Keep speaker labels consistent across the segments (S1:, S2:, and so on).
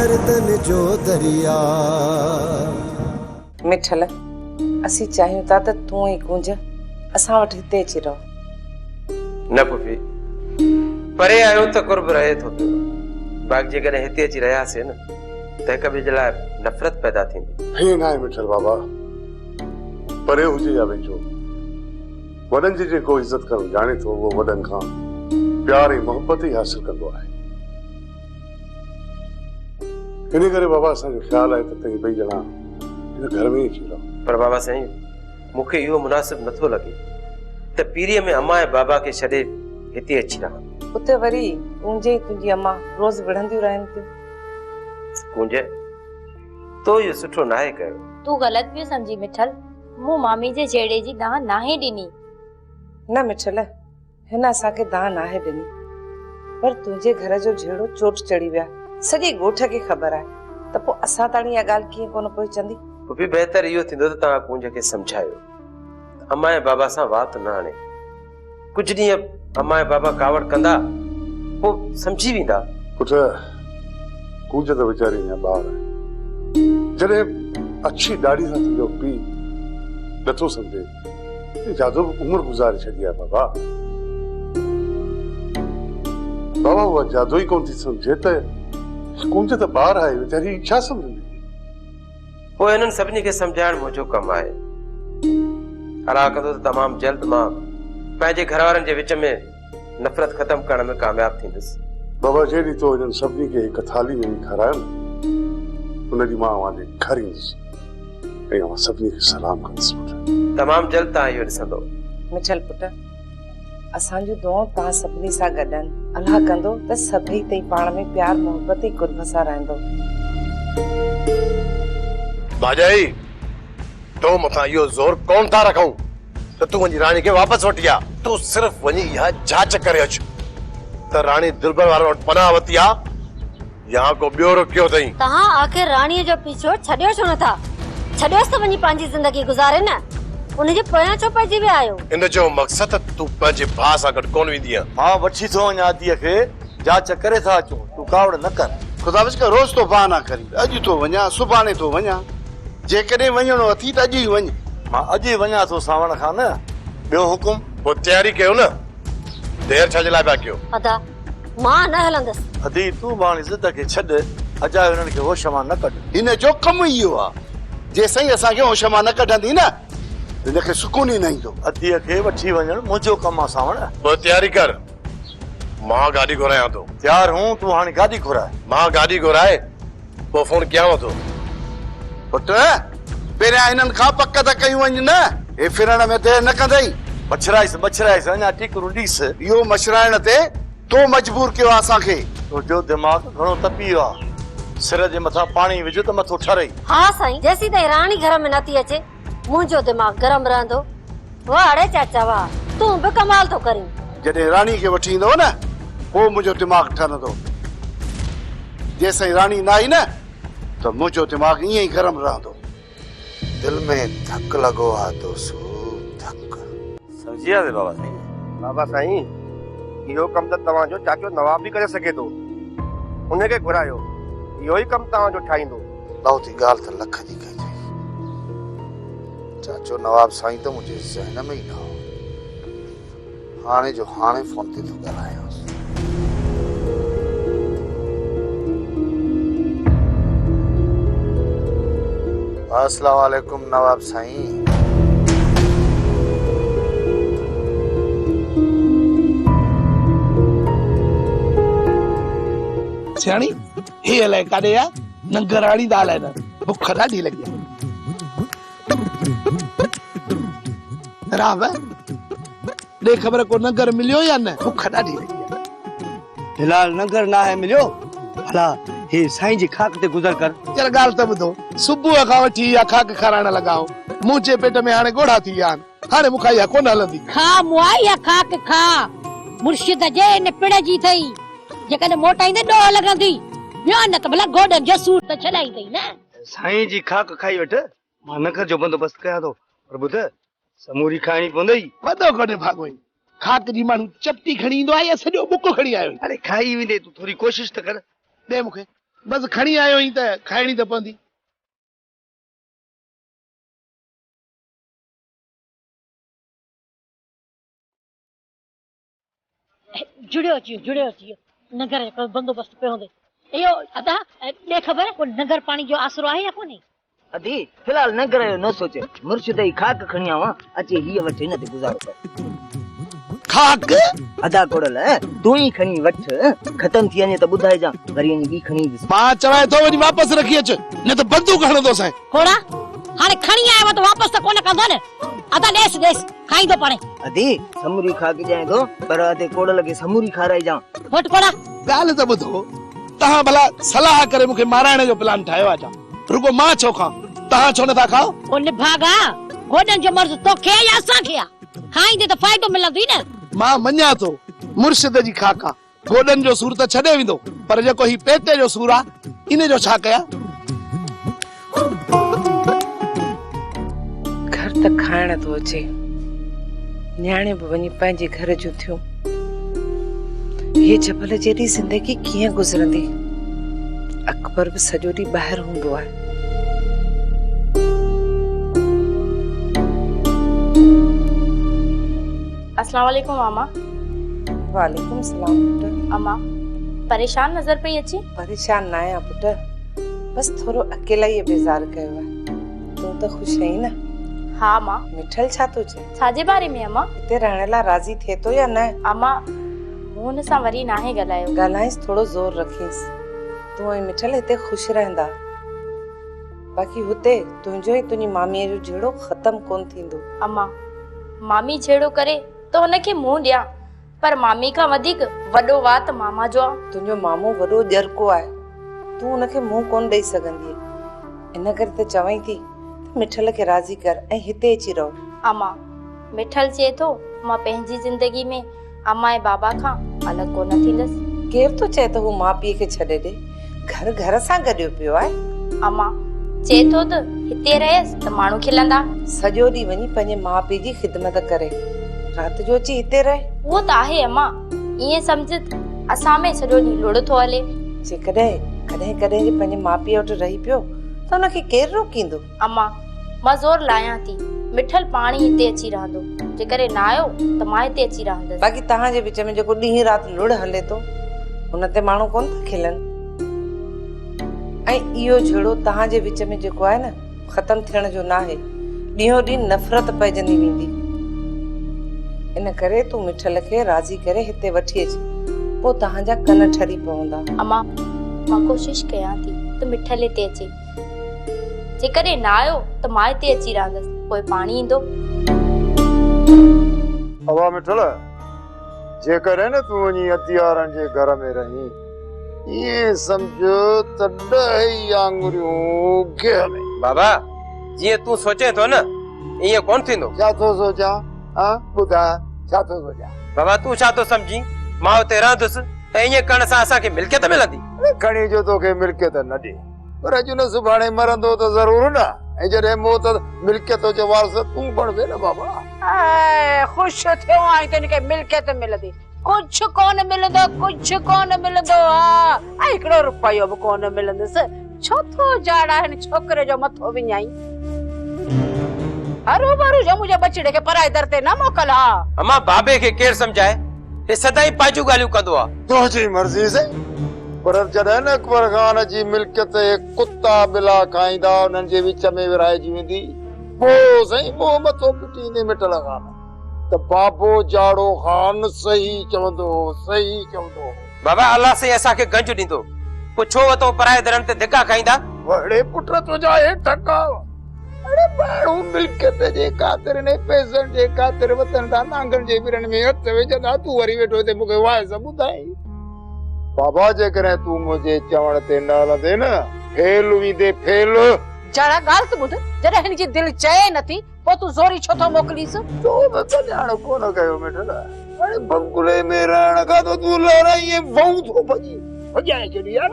S1: गर्दन जो दरिया।
S2: मिठल असी चाहियूं था त तूं ई कुंज असां वटि हिते अची रहो।
S3: न पुफी परे आयो त कुर्ब रहे थो पियो। बाक़ी जेकॾहिं हिते अची रहियासीं न त हिक ॿिए जे लाइ नफ़रत पैदा थींदी।
S4: हे न आहे मिठल बाबा, परे हुजे या वेझो, वॾनि जी जेको इज़त करणु ॼाणे थो उहो वॾनि खां प्यार ऐं मोहबत ई हासिल कंदो आहे। इन करे बाबा असांजो ख़्याल आहे त तव्हीं ॿई ॼणा हिन घर में ई अची रहो।
S3: पर बाबा साईं मूंखे इहो मुनासिब नथो लॻे त पीरीअ में अम्मा ऐं बाबा खे छॾे हिते अची रहां।
S2: उते वरी तुंहिंजे तुंहिंजी अम्मा रोज़ विढ़ंदियूं रहनि थियूं।
S3: कुंज तो इहो सुठो नाहे कयो।
S5: तू गलत पियो समझी मिठल, मूं मामी जे जेड़े जी दाह नाहे ॾिनी।
S2: न मिठल हिन असांखे दाह नाहे ॾिनी, पर तुंहिंजे घर जो झेड़ो चोट चढ़ी विया सॼे ॻोठ खे ख़बर आहे त पोइ असां ताणी इहा ॻाल्हि कीअं कोन पहुचंदी।
S3: पुफी बहितर इहो थींदो त तव्हां कुंज खे सम्झायो अम्मा ऐं बाबा सां वात न आणे। कुझु ॾींहं अम्मा ऐं बाबा कावड़ कंदा पोइ सम्झी वेंदा।
S4: पुट कुंज त वीचारी अञा ॿार आहे, जॾहिं अच्छी ॾाढ़ी सां तुंहिंजो पीउ नथो सम्झे जादो उमिरि गुज़ारे छॾी आहे। बाबा बाबा उहा जादो ई कोन थी सम्झे त कुंज त ॿार आहे, वीचारी छा सम्झंदी।
S3: पोइ हिननि सभिनी खे सम्झाइण मुंहिंजो कमु आहे। अला कंदो त तमामु जल्द मां पंहिंजे घर वारनि जे विच में नफ़रत ख़तमु करण में कामयाबु थींदुसि। बाबा जेॾी तो हिननि सभिनी खे हिकु थाली में खारायो न उनजी मां अव्हांजे घर ईंदुसि ऐं अव्हां सभिनी खे सलाम कंदुसि। तमामु जल्द तव्हां इहो ॾिसंदो।
S2: मिठल पुट असांजूं दुआऊं तव्हां सभिनी सां गॾु आहिनि। अलाह कंदो त सभई तई पाण में प्यार मोहबत ऐं कुर्ब सां रहंदो।
S6: भाॼाई तो मथां इहो ज़ोर कोन था रखूं त तूं वञी राणी खे वापसि वठी आ। तूं सिर्फ़ वञी इहा जांच करे अच त राणी दिलबर वारो वटि पनाह वती आ या को ॿियो रुकियो अथई।
S5: तव्हां आख़िर राणीअ जो पीछो छॾियो छो नथा? छॾियोसि त वञी पंहिंजी ज़िंदगी गुज़ारे न, उनजे पोयां छो पइजी विया आहियो?
S6: इन जो मक़सदु तूं पंहिंजे भाउ सां गॾु कोन वेंदी आहे।
S7: हाँ वठी थो वञा आदीअ खे, जांच करे था अचूं, तूं कावड़ न कर। ख़ुदा बच कर रोज़ तो बहाना करी, अॼु तो वञा सुभाणे तो वञा, जेकॾहिं वञणो अथई त अॼु ई वञ। मां अॼु ई वञा थो सावण खां न, ॿियो हुकुम?
S6: पोइ तयारी कयो न, देर छा जे लाइ पिया कयो?
S5: अदा मां न हलंदसि।
S7: अदी तूं पाणी ज़िद खे छॾ, अजा हिननि खे होश मां न कढ। हिन जो कमु इहो आहे, जेसताईं असांखे होश मां न कढंदी न हिनखे सुकून ई न ईंदो। अदीअ खे वठी वञणु मुंहिंजो कमु आहे सावण।
S6: पोइ तयारी कर, मां गाॾी घुरायां थो।
S7: तयार हूं, तूं हाणे गाॾी घुराए।
S6: मां गाॾी घुराए पोइ फोन कयांव थो।
S7: पुट पहिरियां हिननि खां पक त कयूं वञ न, हे फिरण में देरि न कंदई। मछराइस अञा टिकरू ॾीस। इहो मछराइण ते तो मजबूर कयो आहे असांखे। तुंहिंजो दिमाग़ घणो तपी वियो आहे, सिर जे मथां पाणी विझ त मथो ठरई।
S5: हा साईं, जेसी ताईं राणी घर में नथी अचे मुंहिंजो दिमाग़ गरम रहंदो। वाह अड़े चाचा वाह, तूं बि कमाल थो करीं।
S7: जॾहिं राणी खे वठी ईंदो न पोइ मुंहिंजो दिमाग़ ठरंदो, जेसताईं राणी न आई न त मुंहिंजो दिमाग़ ईअं ई गरम रहंदो। दिल में धक लॻो आहे दोसो, धक।
S6: समझी वियासीं बाबा साईं।
S8: बाबा साईं इहो कमु त तव्हांजो चाचो नवाब बि करे सघे थो, उनखे घुरायो, इहो ई कमु तव्हांजो ठाहींदो।
S7: लाउती ॻाल्हि त लख जी कई अथई, चाचो नवाब साईं त मुंहिंजे ज़हन में ई न हो। हाणे जो हाणे फोन ते थो ॻाल्हायांसि। अस्सलाम वालेकुम नवाब साईं।
S9: सियाणी हे अलाए काॾे आ नंगराणी दाल है न, बुख ॾाढी लॻी राव ॾे ख़बर को नंगर मिलियो या न? बुख ॾाढी लॻी आहे।
S10: फिलहाल नंगर ना है मिलियो, भला हे साईं जी खाक ते गुज़र कर।
S9: यार ॻाल्हि त ॿुधो, सुबुह खां वठी इहा खाक खाराइण लॻाओ, मुंहिंजे पेट में हाणे ॻोढ़ा थी विया आहिनि, हाणे मूंखां इहा कोन हलंदी।
S11: खा मुआ या खाक खा, मुर्शिद जे निपड़ जी थई, जेकॾहिं मोटाईंदे ॾोह लॻंदी, ॿियो न त भला गोॾनि जो सूर त छॾाई अथई न।
S10: साईं जी खाक खाई वठ, मां नंगर जो बंदोबस्त कयां थो, पर ॿुध समूरी खाइणी पवंदई।
S9: वॾो कोन्हे भाॻोई, खाक जी माण्हू चपटी खणी ईंदो आहे या सॼो बुक खणी आयो?
S10: अरे खाई वेंदे, तूं थोरी कोशिशि त कर।
S9: ॾे मूंखे, बस खणी आयो ही त खाइणी त पवंदी।
S11: जुड़ियो अची नगर जो बंदोबस्त पे होंदे इहो अदा ॿे ख़बर को नगर पानी जो आसरो आहे या कोन्हे?
S10: अदी फिलहाल नगर जो न सोचे मुर्शिद जी खाक खणी आवा अचे हीअ वठ हिन ते गुज़ारो कर।
S9: खाक
S10: अदा कोड़ल तू ही खणी वठ खत्म थी वञे त ॿुधाइजां वरी वञी ॿी खणी ईंदुसि।
S9: मां चवां थो वञी वापसि रखी अच न त बंदूक हणंदो साईं।
S11: कोड़ा हाणे खणी आयो त वापसि त कोन कंदो न। अदा ॾेस खाईंदो पाणे।
S10: अदी समूरी खा के जाए तो पर अदे कोड़ल के समूरी खाराई जा।
S11: वट कोड़ा
S9: ॻाल्हि त ॿुधो तव्हां भला सलाह करे मूंखे माराइण जो प्लान ठाहियो आहे छा? रुगो मां छो खां तव्हां छो नथा खाओ?
S11: ओ निभागा गोडन जो मर्ज़ तोखे या असांखे आ? खाईंदे त फ़ाइदो मिलंदो ई न।
S9: मां मञा थो मुर्शिद जी खाका गोडन जो सूर त छॾे वेंदो पर जेको ही पेटे जो सूर आहे इन जो छा कया?
S2: घर त खाइण थो अचे न्याणे बि वञी पंहिंजे घर जूं थियूं। ये जबल जहिड़ी जिंदगी कीअं गुज़रंदी? अकबर बि सॼो ॾींहुं ॿाहिरि हूंदो आहे।
S12: अस्सलाम वालेकुम मामा।
S2: वालेकुम सलाम पुट।
S12: अम्मा परेशान नजर पई अची?
S2: परेशान ना आहियां पुट, बस थोरो अकेला ई बेज़ार कयो आहे। तूं त ख़ुशि आहीं न?
S12: हाँ मां।
S2: मिठल छा थो चए?
S12: छाजे बारे में अम्मा?
S2: हिते रहण लाइ राज़ी थिए थो या न?
S12: अम्मा मूं हुन सां वरी नाहे ॻाल्हायो।
S2: ॻाल्हाइसि थोरो ज़ोर रखीसि। तूं ऐं मिठल हिते ख़ुशि रहंदा बाक़ी हुते तुंहिंजो ऐं तुंहिंजी मामीअ जो जहिड़ो ख़तम कोन थींदो।
S12: अम्मा मामी छेड़ो करे तो हुनखे मुंहुं ॾियां पर मामी खां वधीक वॾो वात मामा जो आहे।
S2: तुंहिंजो मामो वॾो ॼरको आहे तूं हुनखे मुंहुं कोन ॾेई सघंदी। इन करे त चवई थी मिठल खे राज़ी कर ऐं हिते अची रहो।
S12: अम्मा मिठल चए थो मां पंहिंजी ज़िंदगी में अम्मा ऐं बाबा खां अलॻि कोन थींदसि।
S2: केर तो चए तो हू माउ पीउ खे छॾे ॾे? घर घर सां गॾियो पियो आहे।
S12: अम्मा चए थो त हिते रहियसि त माण्हू खिलंदा।
S2: सॼो ॾींहुं वञी पंहिंजे माउ पीउ जी ख़िदमत करे राति जो अची हिते रहे।
S12: उहो त आहे अम्मा ईअं सम्झ असां में सॼो ॾींहुं लुड़ थो हले।
S2: जेकॾहिं कॾहिं कॾहिं जे पंहिंजे माउ पीउ वटि रही पियो त हुनखे केरु रोकींदो?
S12: अम्मा मां ज़ोर लायां थी मिठल पाणी हिते अची रहंदो जेकॾहिं न आयो त मां हिते अची रहंदसि।
S2: बाक़ी तव्हांजे विच में जेको ॾींहुं राति लुड़ हले थो हुन ते माण्हू कोन था खिलनि। ऐं इहो जहिड़ो तव्हांजे विच में जेको आहे न ख़तम थियण जो न आहे। ॾींहों ॾींहुं नफ़रत पइजंदी वेंदी। इन करे तूं मिठल खे राज़ी करे हिते वठी अच पोइ तव्हांजा कन ठरी पवंदा।
S12: अम्मा मां कोशिश कयां थी त मिठल हिते अचे जेकॾहिं न आयो त मां हिते अची रहंदसि पोइ पाणी ईंदो।
S7: हवा मिठल जेकॾहिं न तूं वञी अतियारनि जे घर में रही ये समझो त 10 आंगुरियूं घेर में।
S3: बाबा जीअं तूं सोचे थो न ईअं कोन थींदो।
S7: छा थो सोचां? हां ॿुधा छा थो सोचां?
S3: बाबा तूं छा थो सम्झी मां हुते रहंदुसि ऐं ईअं करण सां असांखे मिल्कियत मिलंदी?
S7: खणी जो तोखे मिल्कियत न ॾे पर अॼु न सुभाणे मरंदो त ज़रूर न। ऐं जॾहिं मौत मिल्कियत जो वारस तूं बणबे न बाबा।
S11: ख़ुशि थियो आई त हिनखे मिल्कियत मिलंदी। कुझु कोन मिलंदो कुझु कोन मिलंदो ऐं हिकिड़ो रुपयो बि कोन मिलंदुसि। छो थो जाड़ा हिन छोकिरे जो मथो विञाई? हरू भरू जो मुंहिंजे बचड़े खे पराए दर ते न मोकल।
S3: अम्मा बाबे खे केरु सम्झाए? हे सदाई पाजू ॻाल्हियूं कंदो आहे।
S7: तुंहिंजी मर्ज़ी से पर जॾहिं न अकबर खान जी मिल्कियत कुत्ता बिला खाईंदा उन्हनि जे विच में विराइजी वेंदी पोइ साईं पोइ मथो पिटींदे मिठल खान त बाबो जाड़ो खान सही चवंदो सही चवंदो।
S3: बाबा अल्लाह से असांखे गंज ॾींदो पोइ छो वतो पराए दरनि ते धिका खाईंदा?
S7: वड़े पुट तुंहिंजा हे ठका अरे माण्हू मिल्कियत जे ख़ातिर ने पैसनि जे ख़ातिर वतन था नांगनि जे विरनि में हथ विझंदा तूं वरी वेठो हिते मूंखे वाइस ॿुधाई। बाबा जेकॾहिं तूं मुंहिंजे चवण ते न हलंदे न फेल वींदे फेल।
S11: जरा ॻाल्हि त ॿुध जॾहिं हिनजी दिलि चए नथी पोइ तूं ज़ोरी छो थो मोकिलीस?
S7: तो न ॼाण कोन कयो मिठल अरे बंगले में रहण खां त तूं लहरा ईअं वहू थो भॼाए छॾी यार।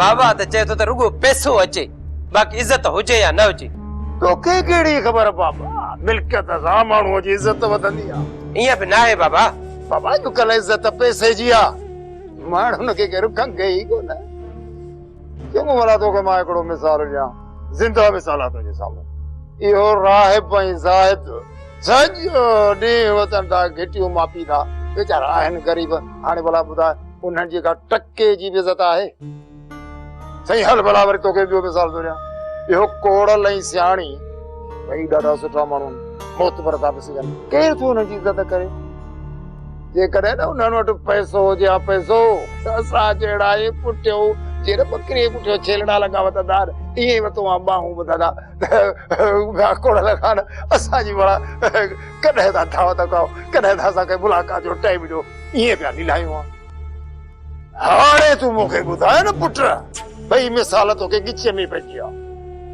S3: बाबा त चए थो त रुगो पैसो अचे बाक़ी इज़त हुजे या न हुजे।
S7: तोखे कहिड़ी ख़बर बाबा मिल्कियत सां माण्हूअ जी इज़त वधंदी आहे?
S3: ईअं बि न आहे बाबा।
S7: बाबा अॼुकल्ह इज़त पैसे जी आहे माण्हुनि खे केरु खंघे ई कोन। क्यों भला तोखे मां हिकिड़ो मिसाल ॾियां ज़िंदा मिसाल आहे तुंहिंजे साम्हूं इहो राहिब ऐं ज़ाहिद सॼो ॾींहुं वतन था घिटियूं मापी था वीचारा आहिनि ग़रीब हाणे भला ॿुधाए उन्हनि जी का टके जी बि इज़त आहे सही हल भला वरी तोखे ॿियो मिसाल थो ॾियां इहो कोड़ल ऐं सियाणी ॿई ॾाढा सुठा माण्हू मोतबर था पिसी वञनि केरु थो हुननि जी इज़त करे जेकॾहिं न उन्हनि वटि पैसो हुजे हा पैसो त असां जहिड़ा ई पुठियो जहिड़े बकरीअ पुठियो छेलड़ा लॻा वठंदा ईअं वरितो आहे ॿाहूं ॿुधंदा ॿिया कोड़ल खान असांजी भला कॾहिं था दावत कयो कॾहिं था असांखे मुलाक़ात जो टाइम ॾियो ईअं पिया लीलायूं आहे हाणे तूं मूंखे ॿुधाए न पुट भई मिसाल तोखे गिचे में पइजी आहे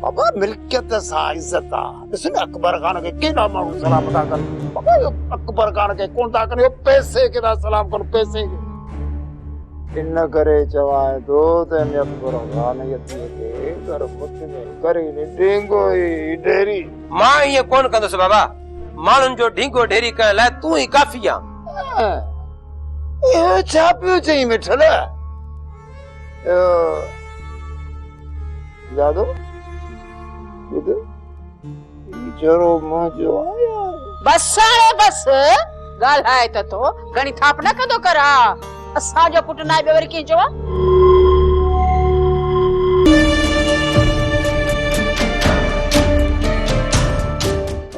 S7: बाबा मिल्कियत सां इज़त आहे ॾिस न अकबर खान खे केॾा माण्हू सलाम था कनि बाबा अकबर खान खे कोन था कनि पैसे खे था सलाम कनि पैसे खे इन करे चवां थो त अकबर खान खे घर पुठ में करे ढींगो ई ढेरी
S3: मां ईअं कोन कंदुसि बाबा माण्हुनि जो ढींगो ढेरी करण लाइ तूं ई काफ़ी आहे
S7: इहो छा पियो चई मिठल दादो ॿुध जरो मुंहिंजो
S11: बस हाणे बस ॻाल्हाए त थो घणी थाप न कंदो कर हा असांजो पुटु न आहे ॿियो वरी कीअं चवां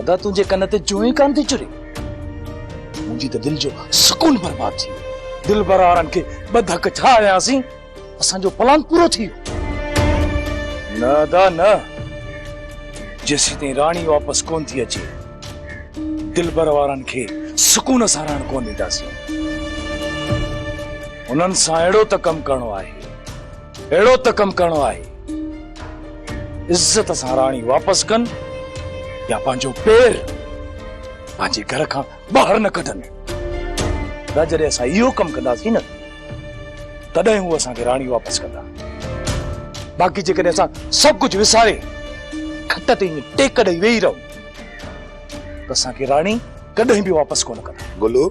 S13: अदा तुंहिंजे कन ते जूं ई कान थी चुरे मुंहिंजी त दिलि जो सुकून बर्बाद थी वियो दिलि भर वारनि खे ॿ धक छा आयासीं असांजो प्लान पूरो थी वियो न अदा न जेसीं ताईं राणी वापसि कोन थी अचे दिलि भर वारनि खे सुकून सां रहण कोन ॾींदासीं उन्हनि सां अहिड़ो त कमु करणो आहे इज़त सां राणी वापसि कनि या पंहिंजो पेर पंहिंजे घर खां ॿाहिरि न कढनि जॾहिं असां इहो कमु कंदासीं न तॾहिं हू असांखे राणी वापसि कंदा बाक़ी जेकॾहिं असां सभु कुझु विसारे खट ते टेक ॾेई वेही रहूं त असांखे राणी कॾहिं बि वापसि कोन कंदा
S6: गुलू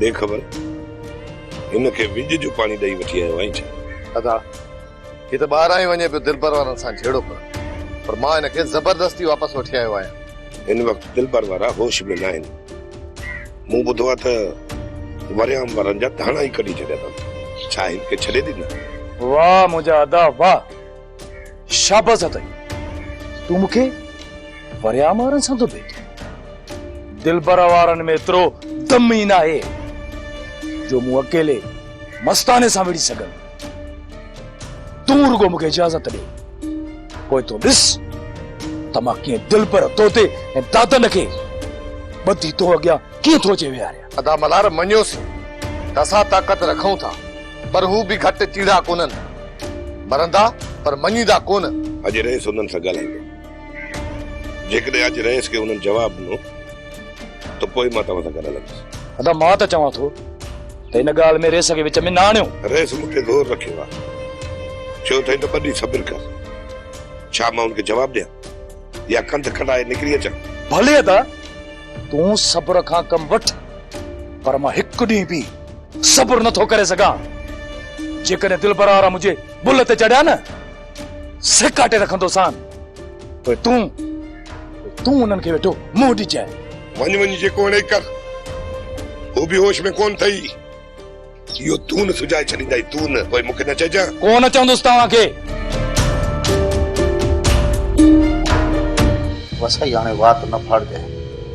S6: दे ख़बर हिनखे विज जो पाणी ॾेई वठी आयो आहीं छा
S7: दादा ही त ॿाहिरां ई वञे पियो दिलबर वारनि सां छेड़ो पर मां हिनखे ज़बरदस्ती वापसि वठी आयो आहियां
S6: हिन वक़्तु दिलबर वारा होश में न आहिनि मूं ॿुधो आहे त वरियाम वारनि जा धाणा ई कढी छॾिया अथनि छा हिनखे छॾे ॾिना
S13: वाह मुंहिंजा अदा वाह शाबाश अथई तूं मूंखे वरियाम वारनि सां थो भेट दिलबर वारनि में एतिरो दम ई न आहे जो मूं अकेले मस्ताने सां विड़ी सघां तूं रुगो मूंखे इजाज़त ॾे पोइ तूं ॾिस त मां कीअं दिलि पर तोते ऐं दादन खे ॿधी तो अॻियां कीअं थो अचे विहारियां
S7: अदा मल्हार मञियोसीं त असां ताक़त रखूं था पर हू बि घटि टीड़ा कोन्हनि मरंदा पर मञीदा कोन
S6: अॼु रहीस हुननि सां ॻाल्हाईंदो जेकॾहिं अॼु रहीस खे हुननि जवाबु ॾिनो त पोइ मां तव्हां सां ॻाल्हाईंदुसि
S13: अदा मां त चवां थो त हिन ॻाल्हि में रेस खे विच में न आणियो
S6: रहीस मूंखे ज़ोर रखियो आहे चयो अथई त ॿ ॾींहं सब्र कर छा मां हुनखे जवाबु ॾियां या कंध खड़ाए निकिरी अचां
S13: भले अदा तूं सब्र खां कम वठ पर मां हिकु ॾींहुं बि सब्र नथो करे सघां जेकॾहिं दिलि पर वारा मुंहिंजे बुल ते चढ़िया न सिकाटे रखंदो सान पोइ तूं उन्हनि खे वेठो मुंहुं ॾी चए
S6: वञी जेको वणे कर हू बि होश में कोन अथई इहो तूं न सुझाए छॾींदाई तूं न पोइ मूंखे न चइजां
S13: कोन चवंदुसि तव्हांखे
S7: वसाई हाणे वात न फाड़जे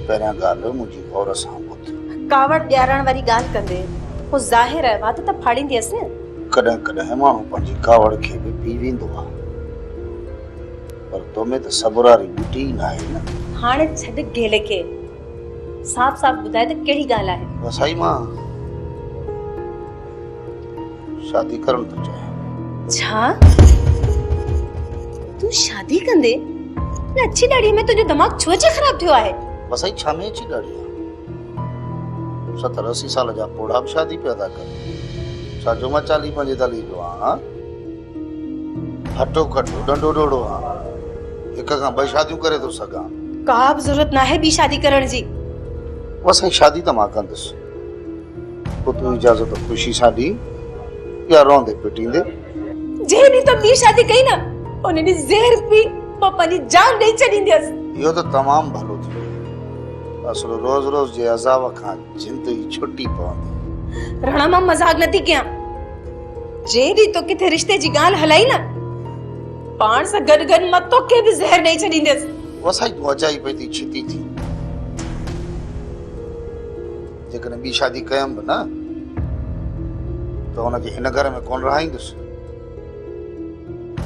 S7: पहिरियां ॻाल्हि मुंहिंजी गौर सां ॿुध
S14: कावड़ ॾियारण वारी ॻाल्हि कंदे पोइ ज़ाहिर आहे वात त फाड़ींदीअसि न
S7: कॾहिं कॾहिं माण्हू पंहिंजी कावड़ खे बि पी वेंदो आहे पर तो में त सब्र वारी ॿूटी ई न आहे न
S14: हाणे छॾ गेले खे साफ़ साफ़ ॿुधाए त कहिड़ी ॻाल्हि आहे
S7: वसाई मां शादी करण थो चाहियां
S14: छा तूं शादी कंदे अच्छी ॾाढ़ी में तुंहिंजो दिमाग़ छो जे ख़राब थियो आहे
S7: वसाई छा में अची ॾाढ़ी आहे 70-80 साल जा पोड़ा बि शादी पैदा कर छा जो मां 40-45 जो आहियां हटो खटो डंडो डोड़ो आहियां हिक खां ॿ शादियूं करे थो सघां
S14: का बि ज़रूरत न आहे ॿी शादी करण जी
S7: वसाई शादी त मां कंदुसि पोइ तूं इजाज़त ख़ुशी सां ॾी या रोंदे पिटींदे
S14: जे ॾींहुं तो ॿी शादी कई न उन ॾींहुं ज़हर पी पोइ पंहिंजी जान ॾेई छॾींदसि।
S7: इहो त तमामु भलो थी असुल रोज़ रोज़ जे अज़ाब खां जिंदगी छुटी पवंदी।
S14: राणा मां मज़ाक नथी कयां। जे ॾींहुं तो किथे रिश्ते जी ॻाल्हि हलाई न पाण सां गॾु गॾु मां तोखे बि ज़हर ॾेई छॾींदसि।
S7: वसाई तूं अजाई पई थी छिती थी। जेकॾहिं ॿी शादी कयमि बि न त हुनखे हिन घर में कोन रहाईंदुसि।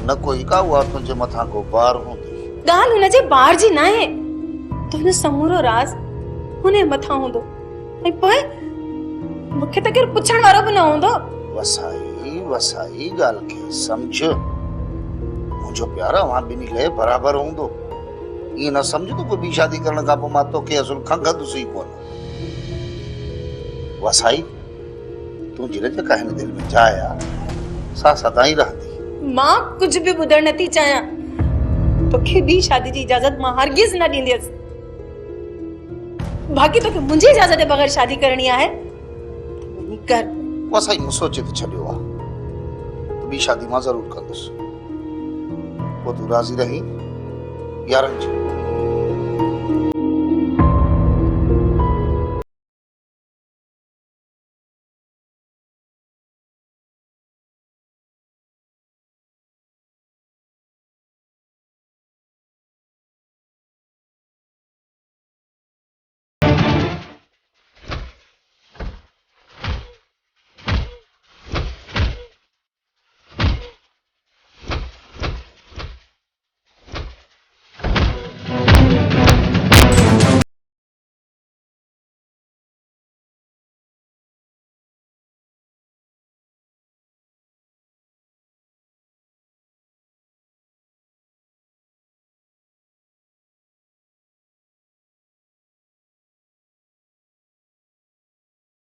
S7: न कोई का उहा तुंहिंजे मथां को बार हूंदी।
S14: ॻाल्हि हुनजे ॿार जी न आहे। तुंहिंजो समूरो राज़ हुन मथां हूंदो ऐं पोइ मूंखे त केरु पुछण वारो बि न हूंदो।
S7: वसाई वसाई ॻाल्हि खे सम्झ। मुंहिंजो प्यार अवां ॿिन्ही लाइ बराबरि हूंदो। ईअं न सम्झ तो कोई ॿी शादी करण खां पोइ मां तोखे असुल खंघंदुसि ई कोन। वसाई तूं जिन जेका हिन दिलि में जाइ आहे सा सदाई रहंदी।
S14: मां कुछ भी ॿुधण नथी चाहियां। तोखे ॿी शादी जी इजाज़त मां हरगिज़ न ॾींदसि। बाक़ी तोखे मुंहिंजी इजाज़त जे बगैर शादी करणी आहे वञी कर।
S7: वसाई मूं सोचे त छॾियो आहे ॿी शादी मां ज़रूर कंदुसि। पोइ तूं राज़ी रही यारनि जी।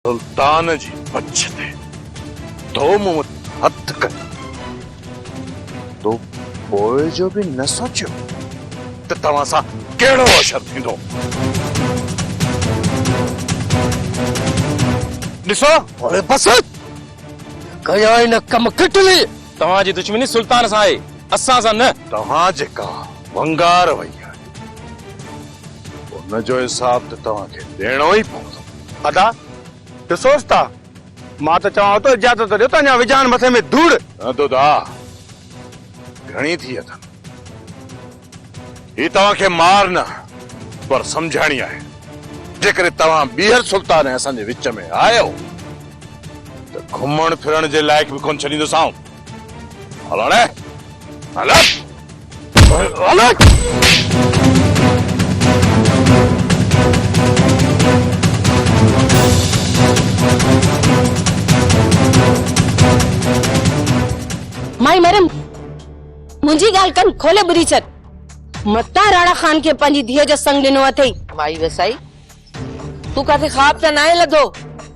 S6: सुल्तान जी पछ ते तो मूं हथ कर तो पोइ जो भी न सोचियो त तव्हां सां कहिड़ो असर थींदो। ॾिसो अरे बस
S13: कया इन कम किटली तव्हांजी दुश्मनी सुल्तान सां आहे असां सां न।
S6: तव्हां जेका वंगार वई आहे उनजो हिसाब त तव्हांखे ॾियणो ई पवंदो।
S8: अदा ॾिसोसि था मां त चवां थो इजाज़त ॾियो त अञा विझान मथे में धूड़।
S6: न तो दा घणी थी अथनि ही तव्हांखे मार न पर सम्झाइणी आहे। जेकॾहिं तव्हां ॿीहर सुल्तान ऐं असांजे विच में आयो त घुमण फिरण जे लाइक़ बि कोन छॾींदोसांव। हलण हल हल
S14: माई मैडम मुंहिंजी ॻाल्हि कन खोले ॿुधी छॾ। मता राणा खान खे पंहिंजी धीअ जो संग ॾिनो अथई।
S2: माई वसाई तू काथे ख्वाब त नाहे लधो।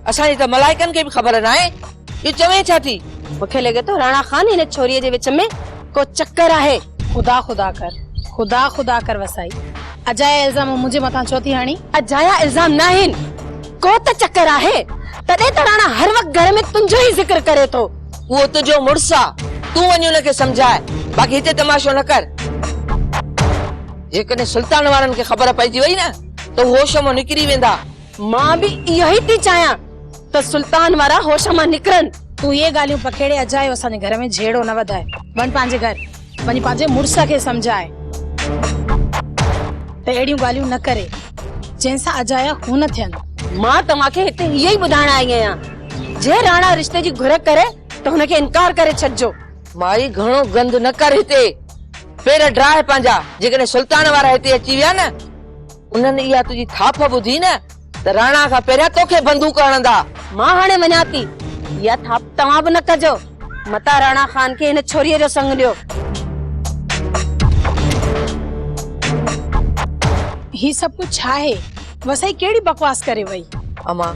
S2: असांजी त मलाइकनि खे बि ख़बर नाहे इहो चवे छा थी।
S14: मूंखे लॻे थो राणा खान हिन छोरीअ जे विच में को चक्कर आहे। खुदा खुदा कर वसाई अजाया इल्जाम मुंहिंजे मथां छो थी हणी। अजाया इल्जाम न आहिनि को त चक्कर आहे तॾहिं त राणा हर वक़्तु घर में तुंहिंजो ई ज़िक्र करे थो।
S2: उहो तुंहिंजो मुड़ुसु आहे तूं वञी हुनखे सम्झाए बाक़ी हिते तमाशो न कर। जेकॾहिं सुल्तान वारनि खे ख़बर पइजी वई न त होश मां निकिरी वेंदा।
S14: मां बि इहो ई थी चाहियां त सुल्तान वारा होश मां निकिरनि। तूं ये ॻाल्हियूं पखेड़े अजायो असांजे घर में झेड़ो न वधाए। वञ पंहिंजे घर वञी पंहिंजे मुड़ुस खे सम्झाए त अहिड़ियूं ॻाल्हियूं न करे जंहिंसां अजाया खून थियनि।
S2: मां तव्हांखे हिते इहो ई ॿुधाइण आई आहियां
S14: जे राणा रिश्ते जी घुर करे त हुनखे इनकार करे छॾिजो।
S2: माई घणो गंद न कर हिते पेर ड्राए पंहिंजा। जेकॾहिं सुल्तान वारा हिते अची विया न उन्हनि इहा तुंहिंजी थाप ॿुधी न त राणा खां पहिरियां तोखे बंदूक हणंदा।
S14: मां हाणे वञा थी इहा थाप तव्हां बि न कजो। मता राणा खान खे हिन छोरीअ जो संग ॾियो। ही सभु कुछ छा आहे? वसाई कहिड़ी बकवास करे वई?
S2: अमा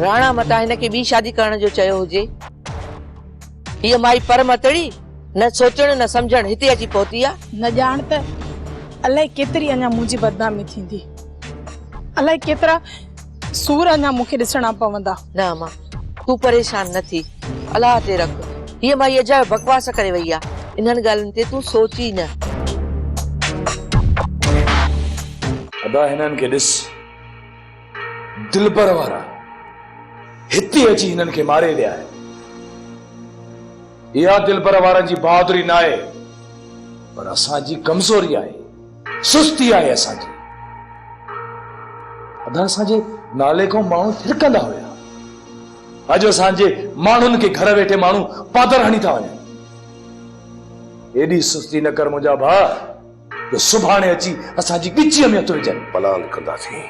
S2: राणा मता हिनखे ॿी शादी करण जो चयो हुजे। हीअ माई परमतड़ी न सोचण न सम्झण हिते अची पहुती आहे।
S14: न ॼाण त अलाए केतिरी अञा मुंहिंजी बदनामी थींदी। अलाए केतिरा सूर अञा मूंखे ॾिसणा पवंदा।
S2: न अमा तूं परेशान न थी अलाह ते रख। हीअ माई अजा बकवास करे वई आहे इन्हनि ॻाल्हियुनि ते तूं सोची न
S13: अदा हिननि खे ॾिस दिलबर वारा हिते अची हिननि खे मारे विया आहिनि इहा दिलबर वारनि जी बहादुरी न आहे पर असांजी कमज़ोरी आहे सुस्ती आहे असांजी अदा असांजे नाले खां माण्हू थिरकंदा हुया अॼु असांजे माण्हुनि खे घर वेठे माण्हू पादर हणी था वञनि एॾी सुस्ती न कर मुंहिंजा भाउ जो सुभाणे अची असांजी गिचीअ में हथ विझनि
S6: पलान कंदासीं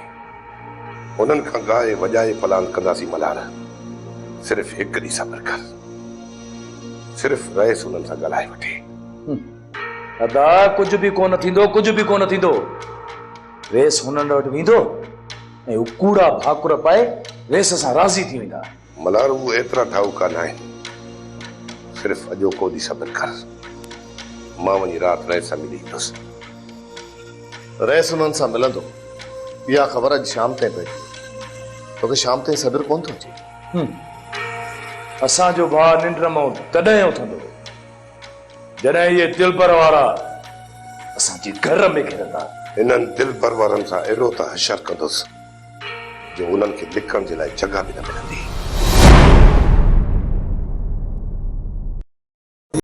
S6: उन्हनि खां गाए वॼाए पलान कंदासीं मल्हार सिर्फ़ु हिकु ॾींहुं सब्र कर सिर्फ़ु रहिस उन्हनि सां ॻाल्हाए वठे
S13: अदा कुझु बि कोन थींदो कुझु बि कोन थींदो रेस हुननि वटि वेंदो ऐं हू कूड़ा भाकुर पाए रेस सां राज़ी थी वेंदा
S6: मल्हार उहो एतिरा ठाहूका न आहिनि सिर्फ़ु अॼोको ॾींहुं सब्र कर मां वञी राति रहिस सां मिली ईंदुसि
S7: रहिस उन्हनि सां मिलंदो इहा ख़बर अॼु शाम ताईं पइजी तोखे शाम ताईं सब्र कोन थो अचे
S13: असांजो भाउ निंड मां तॾहिं उथंदो जॾहिं इहे दिलबर वारा असांजे घर में घिरंदा
S6: इन्हनि दिलबर वारनि सां अहिड़ो त हशर कंदुसि जो उन्हनि खे लिकण जे लाइ जॻह बि न मिलंदी